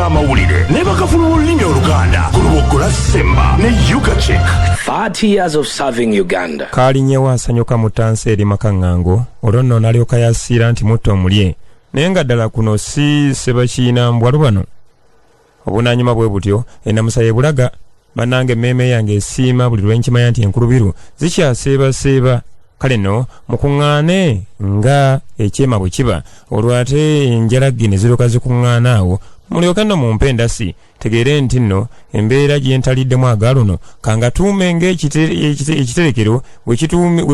z'amawulire ne bakafuna olulimi oluganda ku lubogola Ssemba ne Ugachick. 30 years of serving Uganda. Kalinyewo asanyuka mu ttansi eri Makangango olwo nno n'alyoka yasiira nti mutto omulye naye nga ddala kuno si Ssebakiina mbwalu bano. Obunaanyuma bwe butyo ennamusa ye bulaga bannange emmeeme yange esiima buli lwe nkimanya nti enkulubiru zikyaseebaseeba. Kale nno mukuŋŋaane nga ekyema bwe kiba olwo ate enjalagge ne ziroka zikuŋŋaana awo mulyoke nno mumpe endasi tegeere nti nno embeera gye ntaliddemu agaluno kanga tuume ng'ekiterekero bwe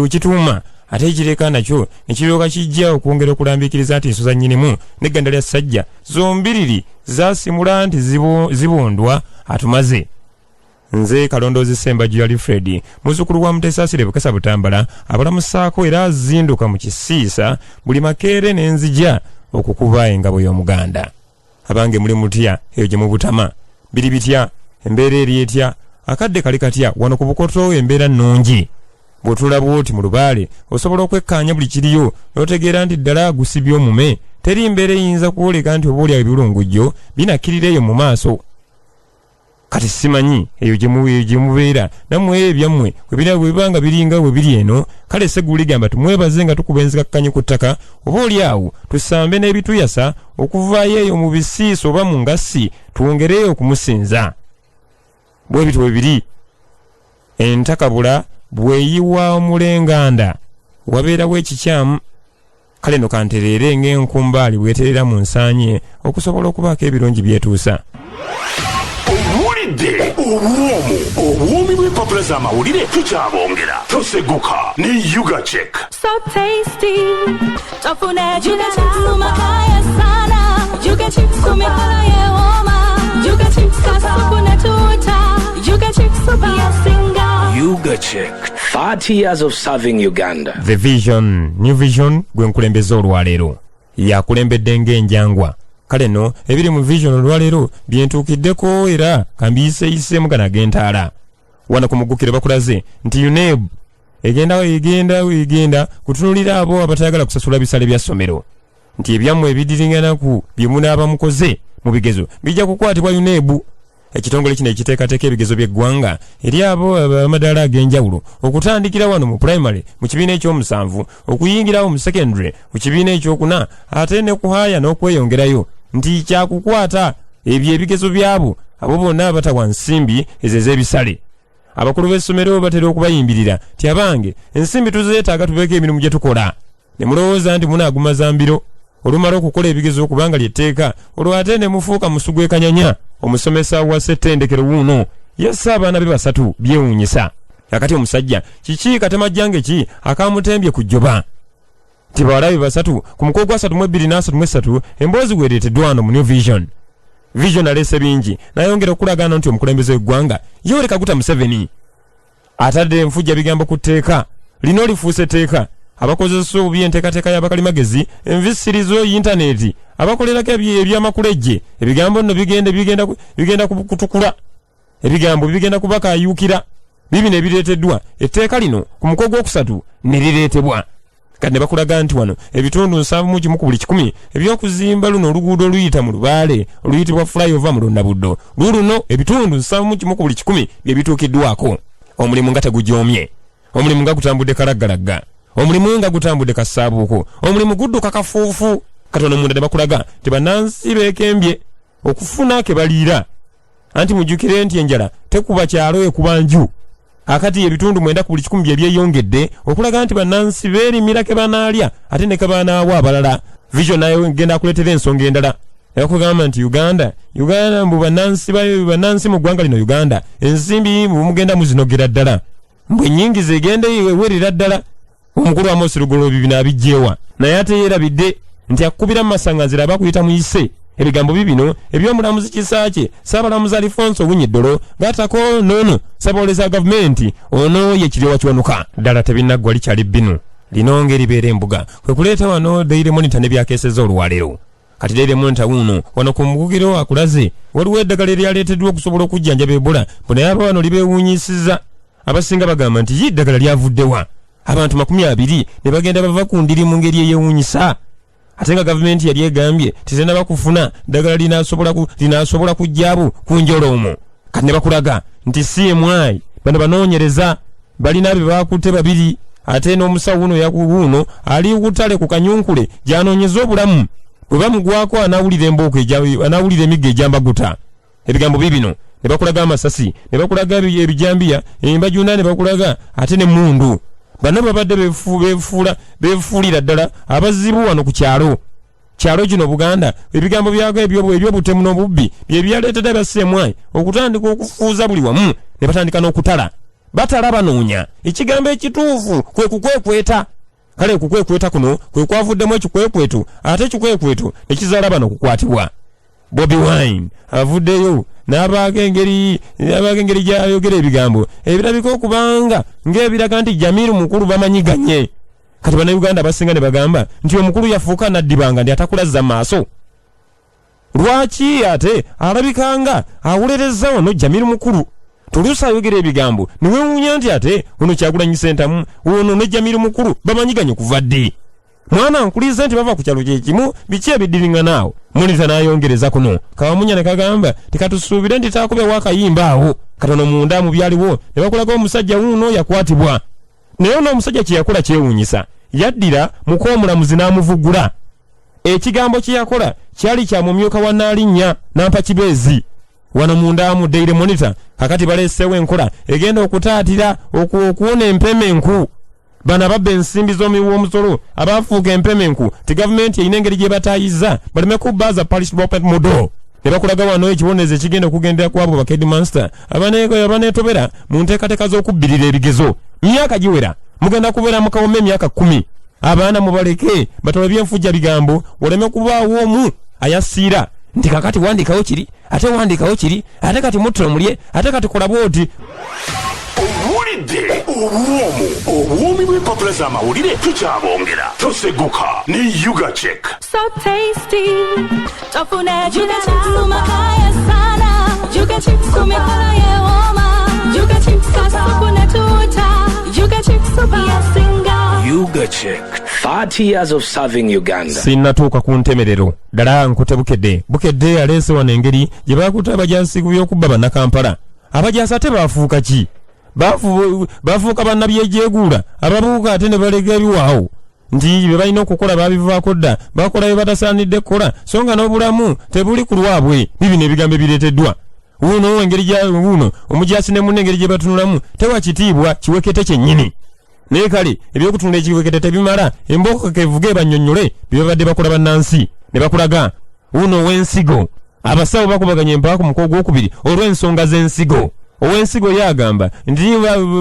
kituuma ate ekireka nakyo nekiryoka kijja okwongera okulambiikiriza nti ensoza nnyinimu n'egganda lya ssajja zombiriri zaasimula nti zibondwa atumaze. Nze kalondoozi Ssembajjwe Alfred muzzukulu wa Mutesaasire Bukasa Butambala abalamusaako era azinduka mu kisiisa buli makeere n'enzija okukuba engabo y'Omuganda. Abange muli mutya eyo gye mu Butama biri bitya embeera eri etya akadde kali katya wano ku Bukoto embeera nnungi bw'otulaba oti mu Lubaale osobola okwekkaanya buli kiriyo n'otegeera nti ddala gusibye omume teri mbeera eyinza kwoleka nti obaolyawo ebirungujjo binakkirira eyo mu maaso. Kati simanyi eyo gye mubeera nammwe ebyammwe bwe bibanga biringa bwe biri eno kale Segulu ligamba tumwebaze nga tukuba enzikakkanyi ku ttaka oba olyawo tusambe n'ebituyasa okuvaayo eyo mu bisiiso oba mu ngassi twongereyo okumusinza. Bwe bityo bwe biri entakabula bweyiwa omulenganda wabeerawo ekikyamu. Kale no kantereere ng'enkumbaali bweterera mu nsaanye okusobola okubaako ebirungi byetuusa. Owulidde obwomi bw'empapula z'amawulire tukyabongera toseguka ne Ugachick. So tasty tofune Ugachick makaya sana Ugachick kumekala yewoma Ugachick kasukune tuta Ugachick yasinga. Ugachick, 30 years of serving Uganda. The Vision, New Vision gwe nkulembeza olwaleero yakulembedde ng'enjangwa. Kale no ebiri mu Vision olwaleero byentuukiddeko era kambiyiseeyiseemu gana g'entaala. Wana ku mugukiro bakulaze nti UNEB egenda kutunulira abo abatayagala kusasula bisale bya ssomero nti ebyammwe ebidiringanaku bye munaaba mukoze mu bigezo bijja kukwatibwa UNEB. Ekitongole kino ekiteekateeka ebigezo by'eggwanga eri abo amadaala ag'enjawulo okutandikira wano mu primary mu kibiina eky'omusanvu okuyingirawo mu secondary mu kibiina ekyokuna ate ne kuhaaya n'okweyongerayo nti kyakukwata ebyo ebigezo byabo abo bonna abatawa nsimbi ezo ez'ebisale. Abakulu b'essomero batera okubayimbirira ti abange ensimbi tuzeetaaga tubeeko emirimu gye tukola ne mulowooza nti munaagumaza mbiro olumala okukola ebigezo kubanga lyetteeka olwo ate ne mufuuka musugwe kanyanya. Omusomesa wa ssettendekero wuuno yassa abaana be basatu byewuunyisa. Akati omusajja kiki katemajjange ki akamutembye ku jjoba nti bawalabe basatu ku mukolo gwa 32 emboozi weereeteddwa wano mu New Vision. Vision aleese bingi nayongera okulagaana nti omukulembeze w'eggwanga Yoweri Kaguta Museveni atadde enfujja bigambo ku tteeka lino lifuuse tteeka abakozesa obubi enteekateeka y'abakalimagezi envisirizo yintaneeti abakolerako ebyamakulejje ebigambo nno bigenda kutukula ebigambo bigenda kubakaayuukira bibino ebireeteddwa etteeka lino ku mukolo gw'okusatu ne lireetebwa. Kati ne bakulaga nti wano ebitundu 7 ku buli 100 ebyokuzimba luno oluguudo oluyita mu Lubaale oluyitibwa flyover mu Lundabuddo luno ebitundu 7 ku buli 100 bye bituukiddwako. Omulimu nga tegujoomye, omulimu nga gutambudde kalaggalagga, omulimu nga gutambudde kasaabuuko, omulimu gudduka kafuufu. Katono munda ne bakulaga tebannansi beekembye okufuna ke baliira anti mujjukire nti enjala tekuba kyalo ekuba nju. Akati ebitundu 9 ku buli 100 bye byeyongedde okulaga nti bannansi beerimira ke banaalya ate ne ke banaawa abalala. Vision nayo ngenda kuleetera ensonga endala yakugamba nti Uganda mbu bannansi mu ggwanga lino Uganda ensimbi mugenda muzinogera ddala mbwe nnyingi zegende wewerera ddala. Omukulu wa Mosi Lugolo bibina abijjeewa naye ate yeerabidde nti akubira mu masanganzira abakuyita mu ise ebigambo bibino eby'omulamuzi Kisaakye Ssaabalamuzi Alfonso Winyiddolo gatako noono Ssaabawolereza gavumenti ono ye kiryowa kiwanuka ddala tebinaggwa likyali bbinu lino ng'eribeera embuga kwe kuleeta wano Daily Monitor ne byakeeseza olwaleero. Kati Daily Monitor wuno wano ku mugugiro akulaze waliwo eddagala eryaleeteddwa okusobola okujjanjaba Ebola naye aba wano libeewuunyisizza. Abasinga bagamba nti eddagala lyavuddewa abantu 20 ne bagenda bava ku ndiri mu ngeri eyewuunyisa. ate nga gavumenti yali egambye titenda bakufuna ddagala linaasobola kujjaabu ku njolo omwo kati ne bakulaga nti CMI bano banoonyereza balina be bakutte babiri ate n'omusawo uno yakubuuno ali kutale ku kanyunkule gyanoonyeza obulamu bwe bamugwako anaawulira embooko anaawulira emigga ejambaguta ebigambo bibino ne bakulaga amasasi ne bakulaga ebijambiya embajuna ne bakulaga ate ne mundu bano babadde befuulira ddala abazibu wano ku kyalo kino Buganda ebigambo byako ebyobutemu n'obubbi bye byaleetedde abasemwayi okutandika okufuuza buli wamu ne batandika n'okutala batala banoonya ekigambo ekituufu kwe kukwekweta kale okukwekweta kuno kwe kwavuddemu ekikwekwetu ate ekikwekwetu ne kizaala bano okukwatibwa Bobi Wine avuddeyo n'abaako engeri gy'ayogera ebigambo ebirabika okubanga ng'ebiraga nti Jamiru mukulu bamanyiganye kati bannayuganda abasinga ne bagamba nti omukulu yafuuka naddibanga ndi atakulazza maaso lwaki ate alabikanga awolereza wano Jamiru mukulu tuluusi ayogera ebigambo niwewuunya nti ate ono Kyagulanyi Ssentamu ono ne Jamiru mukulu bamanyiganye kuva ddi mwana nkuliza nti bava ku kyalo kyekimu biki ebiddiringana Monita n'ayongereza kuno Kawamunya ne kagamba tikatusuubire nti taakubeewo akayimba awo katono munda mu byaliwo ne bakulaga omusajja wuuno yakwatibwa naye n'omusajja kye yakola kyewuunyisa yaddira mukoomulamuzi n'amuvuggula ekigambo kye yakola kyali kya mumyuka wa Naalinnya nampa kibeezi wano munda mu Daily Monitor kakati baleeseewo enkola egenda okutaatira okuwona empemenku bana babba ensimbi z'omuwoomusolo abaafuuka empemenku ti gavumenti erina engeri gye bataayizza baleme kubbaaza Parish Prophet Mudo ne bakulaga wano ekibonerezo ekigenda okugendera ku abo bakedimansita abaneetobera mu nteekateeka z'okubbirira ebigezo myaka giwera mugenda kubeera mu kawome emyaka 10 abaana mubaleke batoba byenfujja bigambo waleme kubaawo omu ayasiira nti kakati wandikawo kiri ate kati mutto mulye ate kati kola bwoti owulidde obwomi bw'empapula z'amawulire tukyabongera toseguka ne Ugachick So tasty. Tofune Ugachick makaya sana. Ugachick kumikono ye woma. Ugachick kasukune tuta. Ugachick super yasinga. Ugachick, 30 years of serving Uganda. Sinnatuuka ku ntemerero ddala nkute bukedde aleese wano engeri gye baakuta abajaasi ku by'okubba bannakampala abajaasi ate baafuuka ki baafuuka bannabyejeeguula ababuuka ate ne balega ebiwaawo nti bye balina okukola baabivaako dda bakola bye batasaanidde kukola so nga n'obulamu tebuli ku lwabwe bibino ebigambo ebireeteddwa wuuno engeri wuuno omujaasi ne munne engeri gye batunulamu tewa kitiibwa kiwekete kyennyini naye kale ebyokutunula ekiwekete tebimala embooko kevuge bannyonnyole bye babadde bakola bannansi ne bakulaga wuuno ow'ensigo abasawo bakubaganya empaka ku muko gwokubiri olw'ensonga z'ensigo ow'ensigo yagamba nti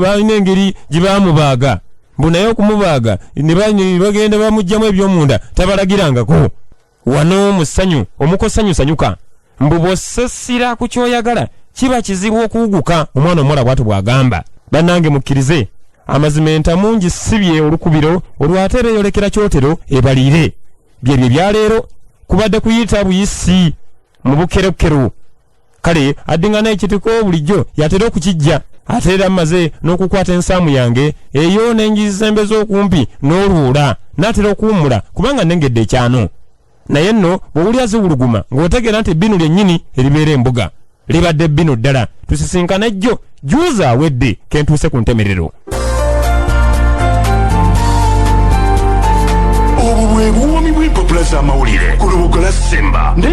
balina engeri gye baamubaaga mbu naye okumubaaga ne bagenda bamugjamu ebyomunda tabalagirangako wano mu ssanyu omukosanyusanyuka mbu bw'osesira ku kyoyagala kiba kizibu okuwuguka omwana omuwala bw'atyo bw'agamba bannange mukkirize amazima entamungi sibye olukubiro olwate beeyolekera kyotero ebaliire byebyo byaleero kubadde kuyita buyisi mu bukerokero kale addingana ekitiko bulijjo yatera okukijja ate era amaze n'okukwata ensaamu yange eyo n'enjizembe z'okumpi n'oluula n'atera okuwummula kubanga nnengedde ekyano naye nno bw'owulira ziwuluguma ng'otegeera nti ebbinu lyennyini eribeera embuga libadde ebbinu ddala tusisinkana ejjo juuza awedde kentuuse ku ntemerero obwo bwe buwomi bw'empapula z'amawulire ku lubuga lwa Ssemba ne